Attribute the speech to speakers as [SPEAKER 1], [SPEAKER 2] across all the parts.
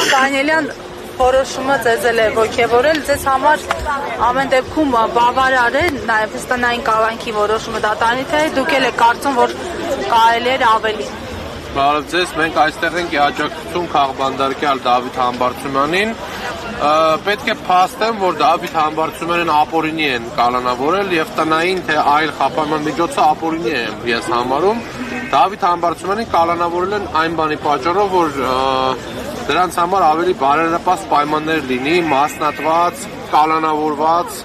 [SPEAKER 1] Դանիելյան որոշումը ձեզ է ոգևորել, ձեզ համար ամեն դեպքում բավարար է նաև հստանային կալանքի որոշումը դատարանի, թե դուք էլ եք կարծում, որ կարելի էր ավելի։
[SPEAKER 2] Բարև ձեզ, մենք այստեղ ենք աջակցություն քաղբանդարկյալ Դավիթ Համբարձումյանին։ Պետք է փաստեմ, որ Դավիթ Համբարձումյանին ապօրինի են կալանավորել եւ տնային թե այլ խափանման միջոցը ապօրինի եմ ես համարում։ Դավիթ Համբարձումյանին կալանավորել են այն բանի պատճառով, որ դրանց համար ավելի բարենպաստ պայմաններ լինի, մասնատված, կալանավորված,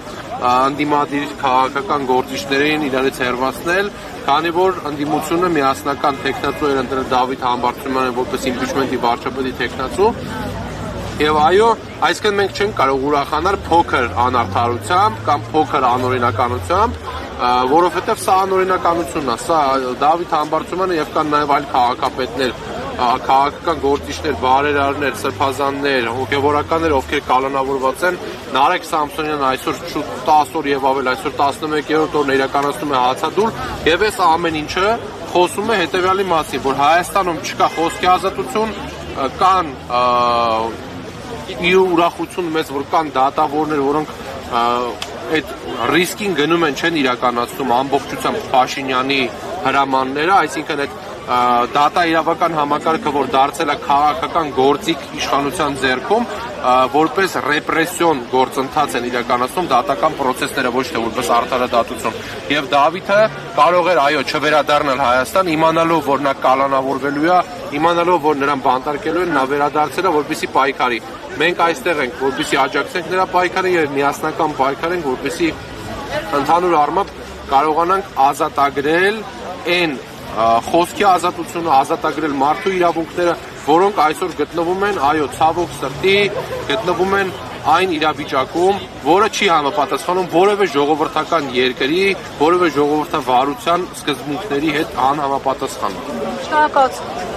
[SPEAKER 2] ընդդիմադիր քաղաքական գործիչներին իրարից հեռացնել, քանի որ ընդդիմությունը միասնական տեխնացու էր ընտրել Դավիթ Համբարձումյանին որպես իմպիչմենտի վարչապետի տեխնացու։ Եվ այո, այսինքն մենք չենք կարող ուրախանալ փոքր անարդարությամբ կամ փոքր անօրինականությամբ, որովհետև սա անօրինականությունն է, սա Դավիթ Համբարձումյանը եւ կան նաեւ այլ քաղաքապետներ, քաղաքական գործիչներ, բարերարներ, սրբազաններ, հոգևորականներ, ովքեր կալանավորված են։ Նարեկ Սամսոնյանն այսօր 10 օր եւ ավել, այսօր 11-րդ օրն իրականացնում է հացադուլ, եւ այս ամեն ինչը խոսում է հետեւյալի մասին, որ Հայաստանում չկա խոսքի ազատություն, կան իր ուրախություն մեծ, որ կան դատավորներ, որոնք այդ ռիսկին գնում են, չեն իրականացնում ամբողջությամբ Փաշինյանի հրամանները, այսինքն այդ դատա իրավական համակարգը, որ դարձել է քաղաքական գործիք իշխանության ձեռքում, որպես ռեպրեսիոն գործընթաց են իրականացնում դատական պրոցեսները, ոչ թե որպես արդարադատություն։ Եվ Դավիթը կարող էր այո չվերադառնալ Հայաստան, իմանալով, որ նա կալանավորվելու է, իմանալով, որ նրան բանտարկելու են, նա վերադարձել է, որպեսզի պայքարի։ Մենք այստեղ ենք, որպեսզի աջակցենք նրա պայքարին եւ միասնական պայքարենք, որպեսզի ընդհանուր առմամբ կարողանանք ազատագրել այն խոսքի ազատությունը, ազատագրել մարդու իրավունքները, որոնք այսօր գտնվում են, այո, ցավոք սրտի, գտնվում են այն իրավիճակում, որը չի համապատասխանում որևէ ժողովրդական երկրի, որևէ ժողովրդավարության սկզբունքների հետ անհամապատասխան։
[SPEAKER 1] Շնորհակալություն։